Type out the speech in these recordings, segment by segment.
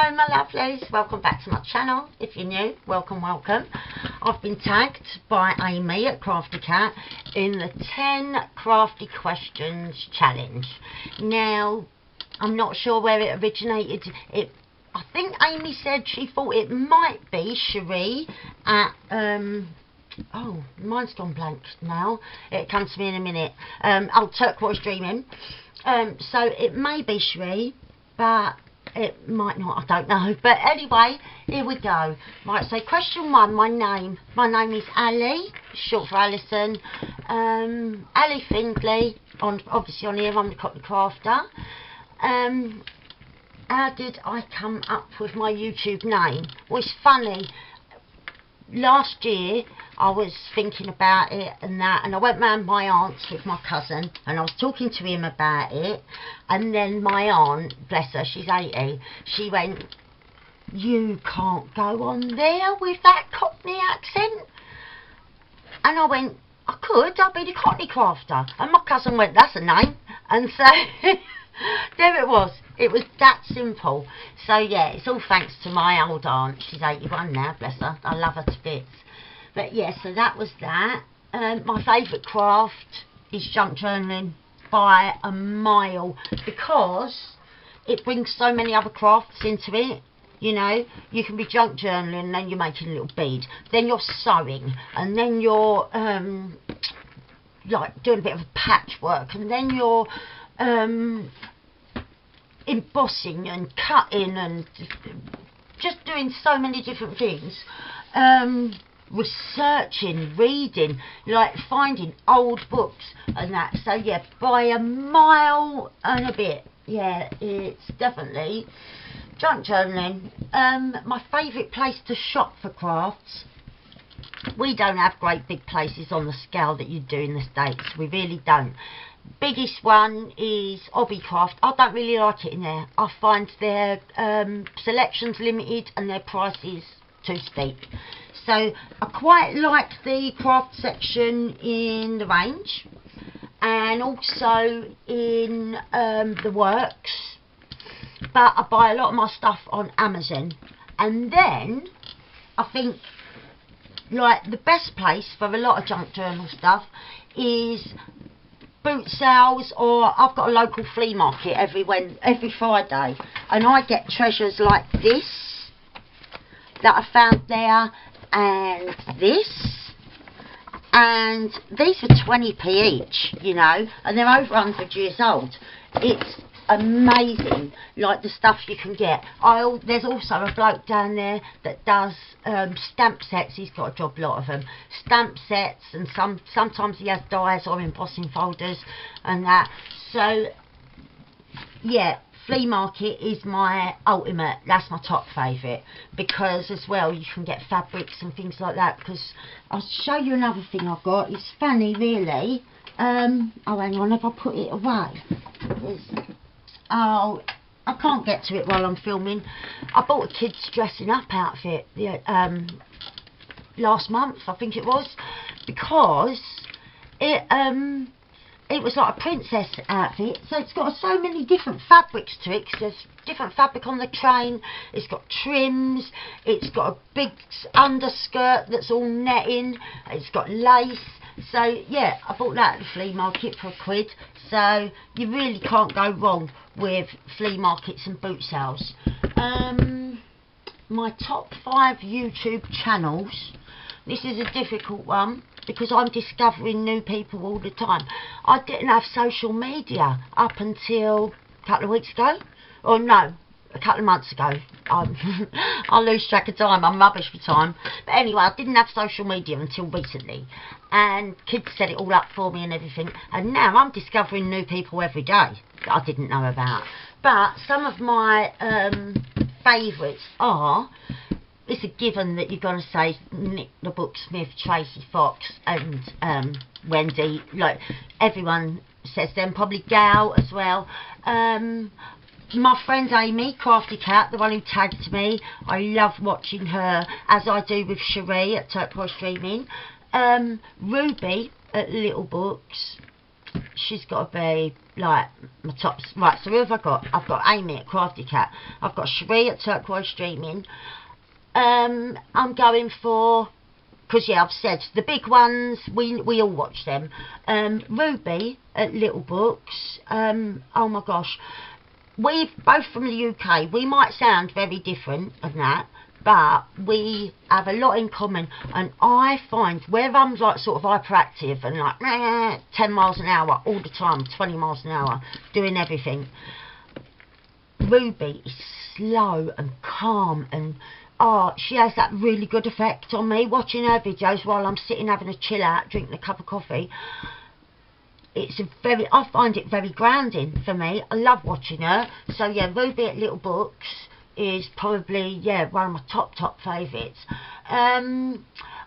Hello my lovelies, welcome back to my channel. If you're new, welcome. I've been tagged by Amy at Crafty Cat in the 10 Crafty Questions challenge. Now, I'm not sure where it originated. I think Amy said she thought it might be Cherie at oh, mine's gone blank now. It comes to me in a minute. Turquoise Dreaming. So it may be Cherie, but it might not, I don't know. But anyway, here we go. Right, so question 1, my name. My name is Ali, short for Alison. Ali Findlay, obviously on here I'm the Copy Crafter. How did I come up with my YouTube name? Well, it's funny. Last year I was thinking about it and that, and I went round my aunt's with my cousin and I was talking to him about it, and then my aunt, bless her, she's 80, she went, "You can't go on there with that Cockney accent." And I went, "I could, I'll be the Cockney Crafter." And my cousin went, "That's a name." And so there it was. It was that simple. So yeah, it's all thanks to my old aunt. She's 81 now, bless her. I love her to bits. But yeah, so that was that. My favourite craft is junk journaling by a mile, because it brings so many other crafts into it. You know, you can be junk journaling and then you're making a little bead, then you're sewing, and then you're like doing a bit of a patchwork, and then you're embossing and cutting and just doing so many different things, researching, reading, like finding old books and that. So yeah, by a mile and a bit. Yeah, it's definitely junk journaling. My favourite place to shop for crafts, we don't have great big places on the scale that you do in the States. We really don't. Biggest one is Hobbycraft. I don't really like it in there. I find their selections limited and their prices too steep. So I quite like the craft section in the range, and also in the works. But I buy a lot of my stuff on Amazon. And then I think like the best place for a lot of junk journal stuff is boot sales, or I've got a local flea market every Friday, and I get treasures like this that I found there, and this, and these are 20p each, you know, and they're over 100 years old. It's amazing, like the stuff you can get. There's also a bloke down there that does stamp sets. He's got a job lot of them, stamp sets, and sometimes he has dies or embossing folders and that. So yeah, flea market is my ultimate. That's my top favourite, because as well you can get fabrics and things like that. Because I'll show you another thing I've got. It's funny really. Oh, hang on, have I put it away? Oh, I can't get to it while I'm filming. I bought a kid's dressing up outfit last month, I think it was, because it was like a princess outfit. So it's got so many different fabrics to it, because there's different fabric on the train. It's got trims, it's got a big underskirt that's all netting, it's got lace. So yeah, I bought that at the flea market for £1. So you really can't go wrong with flea markets and boot sales. My top 5 YouTube channels. This is a difficult one, because I'm discovering new people all the time. I didn't have social media up until a couple of weeks ago. Or no, a couple of months ago. I lose track of time. I'm rubbish for time. But anyway, I didn't have social media until recently, and kids set it all up for me and everything, and now I'm discovering new people every day that I didn't know about. But some of my favourites are, it's a given that you're going to say Nick the Booksmith, Tracy Fox and Wendy. Like, everyone says them. Probably Gal as well. My friend Amy, Crafty Cat, the one who tagged me, I love watching her, as I do with Cherie at Turquoise Dreaming. Ruby at Little Books, she's got to be like my tops. Right, so who have I got? I've got Amy at Crafty Cat. I've got Cherie at Turquoise Streaming. I'm going for, because yeah, I've said the big ones, we all watch them. Ruby at Little Books. Oh my gosh, we've both from the UK. We might sound very different and that, but we have a lot in common. And I find where I'm like sort of hyperactive and like 10 miles an hour all the time, 20 miles an hour, doing everything, Ruby is slow and calm, and she has that really good effect on me. Watching her videos while I'm sitting having a chill out, drinking a cup of coffee, I find it very grounding for me. I love watching her. So yeah, Ruby at Little Books is probably, yeah, one of my top favourites.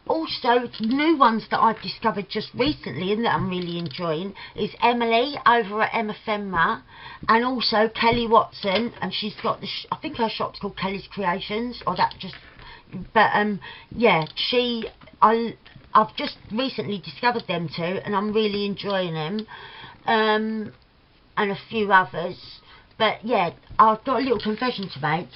Also, new ones that I've discovered just recently and that I'm really enjoying is Emily over at Emmephemera, and also Kelly Watson, and she's got I think her shop's called Kelly's Creations, or that just, but yeah, I've just recently discovered them two, and I'm really enjoying them, and a few others. But yeah, I've got a little confession to make.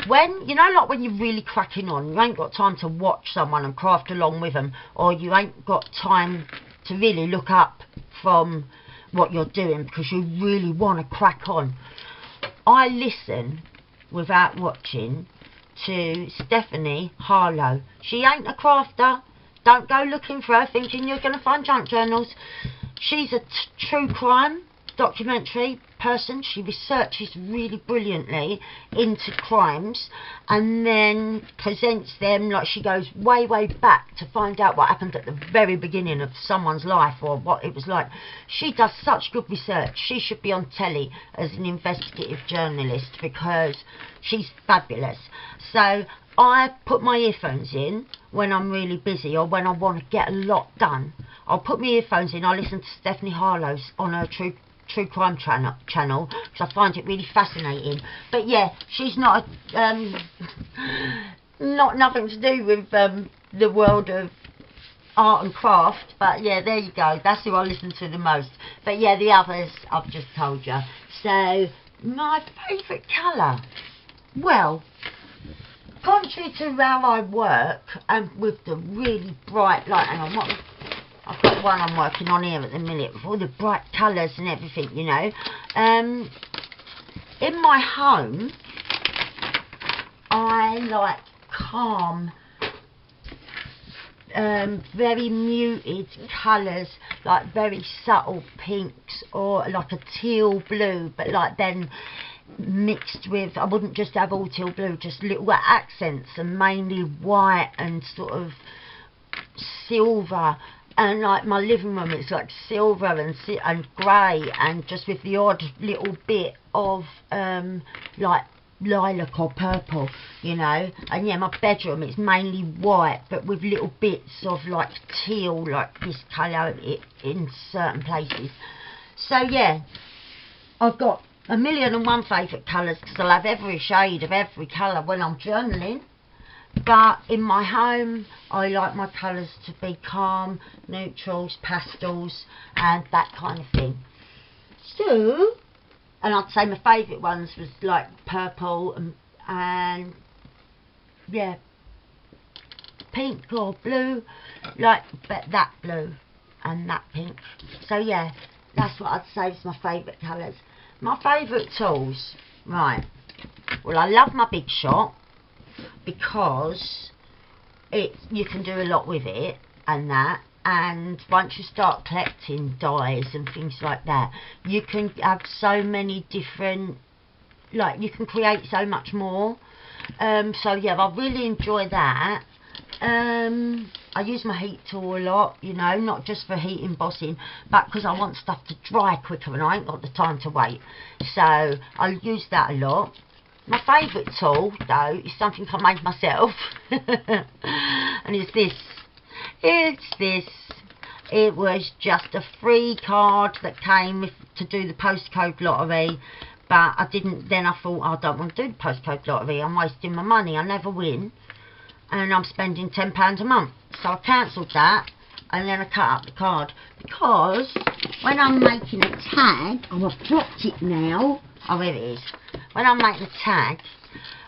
When, you know, like when you're really cracking on, you ain't got time to watch someone and craft along with them, or you ain't got time to really look up from what you're doing because you really want to crack on. I listen without watching to Stephanie Harlow. She ain't a crafter. Don't go looking for her thinking you're going to find junk journals. She's a true crime documentary person. She researches really brilliantly into crimes and then presents them, like she goes way back to find out what happened at the very beginning of someone's life or what it was like. She does such good research. She should be on telly as an investigative journalist because she's fabulous. So I put my earphones in when I'm really busy or when I want to get a lot done. I'll put my earphones in, I listen to Stephanie Harlow's on her true crime channel because I find it really fascinating. But yeah, she's not nothing to do with the world of art and craft, but yeah, there you go, that's who I listen to the most. But yeah, the others I've just told you. So my favourite colour, well, contrary to how I work and with the really bright light, and I've got one I'm working on here at the minute with all the bright colours and everything, you know. In my home, I like calm, very muted colours, like very subtle pinks or like a teal blue, but like then mixed with, I wouldn't just have all teal blue, just little accents, and mainly white and sort of silver. And like my living room, it's like silver and grey, and just with the odd little bit of like lilac or purple, you know. And yeah, my bedroom, it's mainly white but with little bits of like teal, like this colour in certain places. So yeah, I've got 1,000,001 favourite colours because I'll have every shade of every colour when I'm journaling. But in my home, I like my colours to be calm, neutrals, pastels, and that kind of thing. So, and I'd say my favourite ones was like purple and yeah, pink or blue, like but that blue and that pink. So yeah, that's what I'd say is my favourite colours. My favourite tools, right? Well, I love my Big Shot, because you can do a lot with it and that, and once you start collecting dies and things like that, you can have so many different, like you can create so much more. So yeah, I really enjoy that. I use my heat tool a lot, you know, not just for heat embossing, but because I want stuff to dry quicker and I ain't got the time to wait, so I use that a lot. My favourite tool, though, is something I made myself, and it's this. It was just a free card that came to do the postcode lottery, but I didn't. Then I thought, I don't want to do the postcode lottery. I'm wasting my money. I never win, and I'm spending £10 a month. So I cancelled that, and then I cut up the card, because when I'm making a tag, oh, I've dropped it now. Oh, there it is. When I'm making a tag,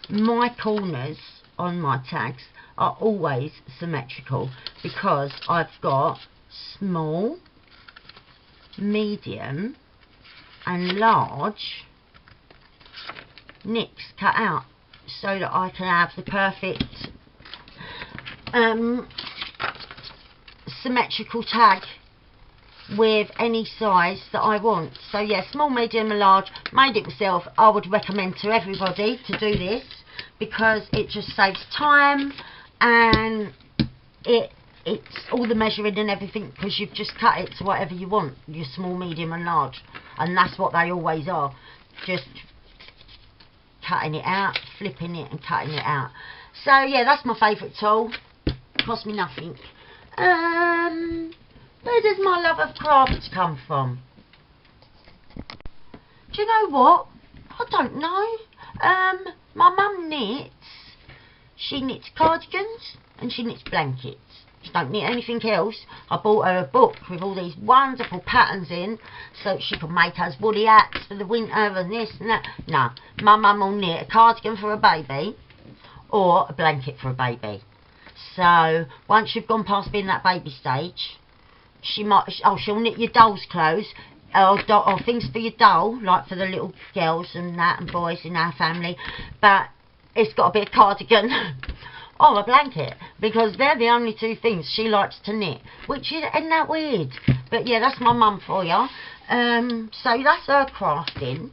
my corners on my tags are always symmetrical, because I've got small, medium and large nicks cut out, so that I can have the perfect symmetrical tag with any size that I want. So yeah, small, medium and large. Made it myself. I would recommend to everybody to do this, because it just saves time, and it's all the measuring and everything, because you've just cut it to whatever you want, your small, medium and large, and that's what they always are, just cutting it out, flipping it and cutting it out. So yeah, that's my favourite tool. Cost me nothing. Where does my love of crafts come from? Do you know what? I don't know. My mum knits. She knits cardigans and she knits blankets. She don't knit anything else. I bought her a book with all these wonderful patterns in, so she could make us woolly hats for the winter and this and that. No, my mum will knit a cardigan for a baby or a blanket for a baby. So once you've gone past being that baby stage, she'll knit your doll's clothes, or things for your doll, like for the little girls and that and boys in our family, but it's got to be a cardigan or a blanket, because they're the only two things she likes to knit, which isn't that weird. But yeah, that's my mum for you. So that's her crafting.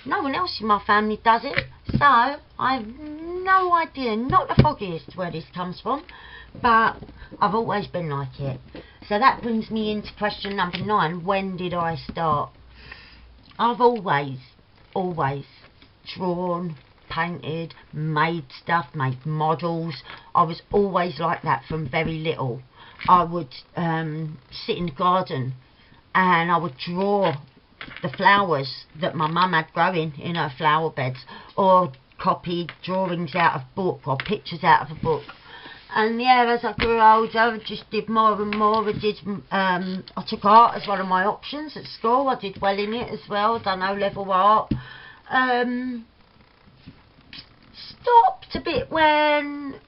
No one else in my family does it, so I have no idea, not the foggiest, where this comes from, but I've always been like it. So that brings me into question number 9. When did I start? I've always drawn, painted, made stuff, made models. I was always like that from very little. I would sit in the garden and I would draw the flowers that my mum had growing in her flower beds, or copied drawings out of book or pictures out of a book. And yeah, as I grew older, I just did more and more. I took art as one of my options at school. I did well in it as well. Done O-level art. Stopped a bit when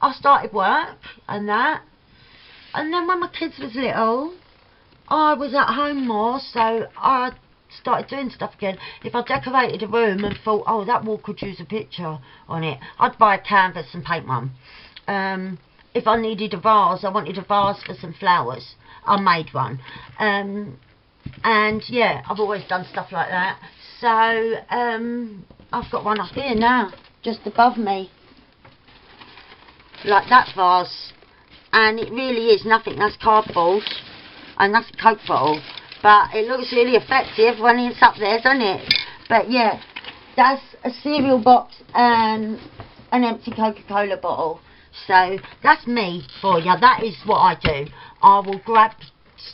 I started work and that. And then when my kids was little, I was at home more, so I started doing stuff again. If I decorated a room and thought, oh, that wall could use a picture on it, I'd buy a canvas and paint one. If I needed a vase, I wanted a vase for some flowers, I made one. And yeah, I've always done stuff like that. So I've got one up here now, just above me, like that vase, and it really is nothing. That's cardboard and that's a Coke bottle, but it looks really effective when it's up there, doesn't it? But yeah, that's a cereal box and an empty Coca-Cola bottle. So that's me for you. That is what I do. I will grab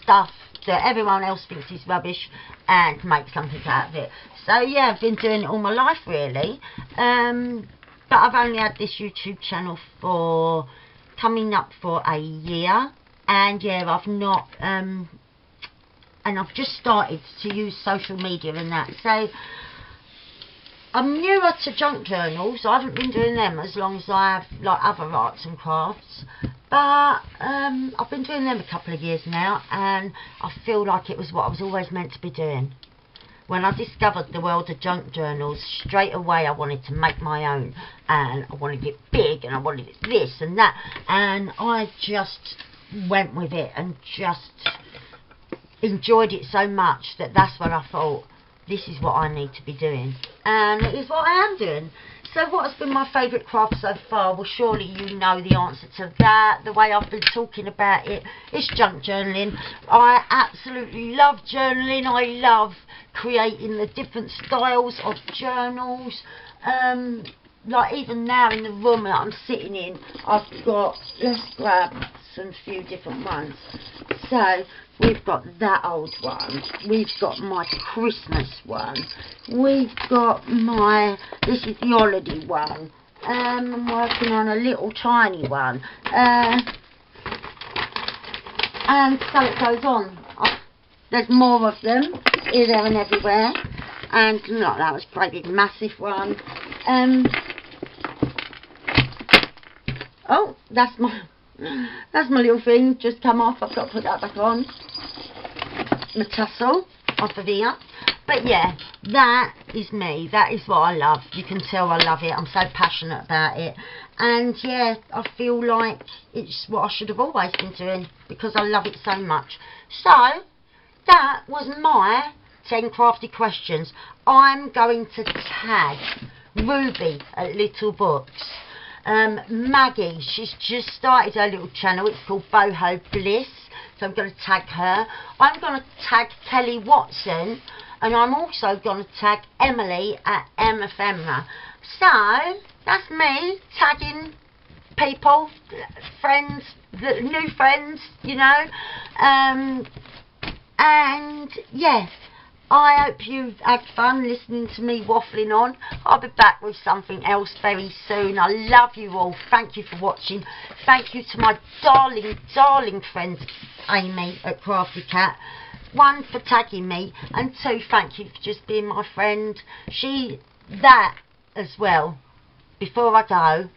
stuff that everyone else thinks is rubbish and make something out of it. So yeah, I've been doing it all my life really. But I've only had this YouTube channel for coming up for a year, and yeah, I've not and I've just started to use social media and that. So I'm newer to junk journals. I haven't been doing them as long as I have like other arts and crafts, but I've been doing them a couple of years now, and I feel like it was what I was always meant to be doing. When I discovered the world of junk journals, straight away I wanted to make my own, and I wanted it big, and I wanted it this and that, and I just went with it and just enjoyed it so much that that's when I thought, this is what I need to be doing, and it is what I am doing. So what has been my favourite craft so far? Well, surely you know the answer to that. The way I've been talking about it, it's junk journaling. I absolutely love journaling. I love creating the different styles of journals. Like even now in the room that I'm sitting in, I've got, let's grab some few different ones. So we've got that old one, we've got my Christmas one, we've got my, this is the holiday one, I'm working on a little tiny one, And so it goes on. There's more of them here, there and everywhere. And look, that was a great big massive one. Oh, that's my little thing just come off. I've got to put that back on. My tassel off of here. But yeah, that is me. That is what I love. You can tell I love it. I'm so passionate about it. And yeah, I feel like it's what I should have always been doing because I love it so much. So, that was my 10 crafty questions. I'm going to tag Ruby at Little Books. Maggie, she's just started her little channel. It's called Boho Bliss. So I'm going to tag her. I'm going to tag Kelly Watson. And I'm also going to tag Emily at Emmephemera. So, that's me tagging people, friends, new friends, you know. And, yeah, I hope you've had fun listening to me waffling on. I'll be back with something else very soon. I love you all. Thank you for watching. Thank you to my darling, darling friend, Amy at Crafty Cat. 1, for tagging me, and 2, thank you for just being my friend. That as well, before I go,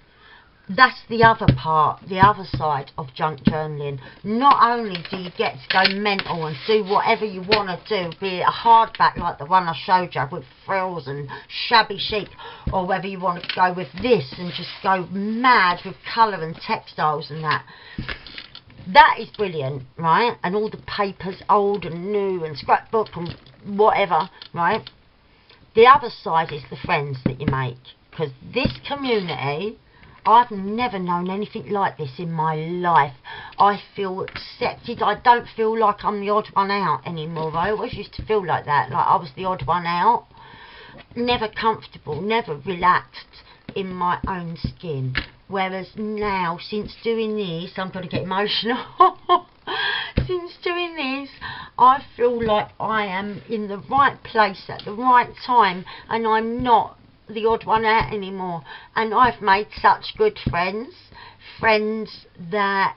that's the other part, the other side of junk journaling. Not only do you get to go mental and do whatever you want to do, be it a hardback like the one I showed you with frills and shabby chic, or whether you want to go with this and just go mad with colour and textiles and that. That is brilliant, right? And all the papers, old and new, and scrapbook and whatever, right? The other side is the friends that you make. Because this community, I've never known anything like this in my life. I feel accepted. I don't feel like I'm the odd one out anymore. I always used to feel like that, like I was the odd one out. Never comfortable, never relaxed in my own skin. Whereas now, since doing this, I'm going to get emotional. Since doing this, I feel like I am in the right place at the right time, and I'm not the odd one out anymore. And I've made such good friends that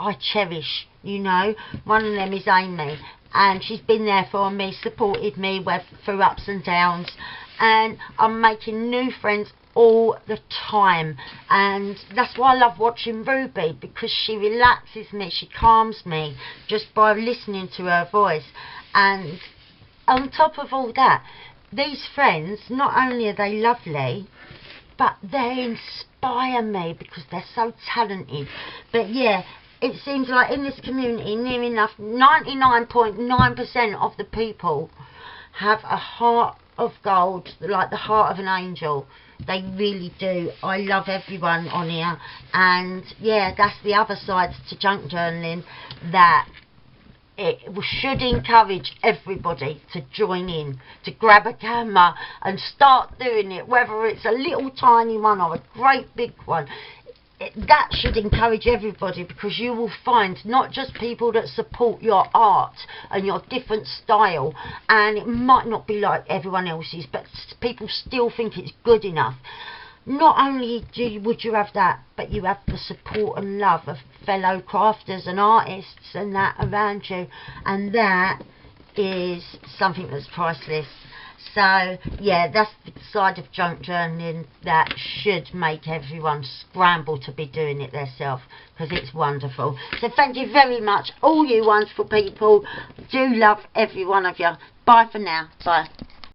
I cherish, you know. One of them is Amy, and she's been there for me, supported me through ups and downs, and I'm making new friends all the time. And that's why I love watching Ruby, because she relaxes me, she calms me just by listening to her voice. And on top of all that, these friends, not only are they lovely, but they inspire me because they're so talented. But yeah, it seems like in this community, near enough 99.9% of the people have a heart of gold, like the heart of an angel. They really do. I love everyone on here. And yeah, that's the other side to junk journaling, that it should encourage everybody to join in, to grab a camera and start doing it, whether it's a little tiny one or a great big one. That should encourage everybody, because you will find not just people that support your art and your different style, and it might not be like everyone else's, but people still think it's good enough. Not only would you have that, but you have the support and love of fellow crafters and artists and that around you, and that is something that's priceless. So yeah, that's the side of junk journaling that should make everyone scramble to be doing it themselves, because it's wonderful. So thank you very much, all you wonderful people. Do love every one of you. Bye for now. Bye.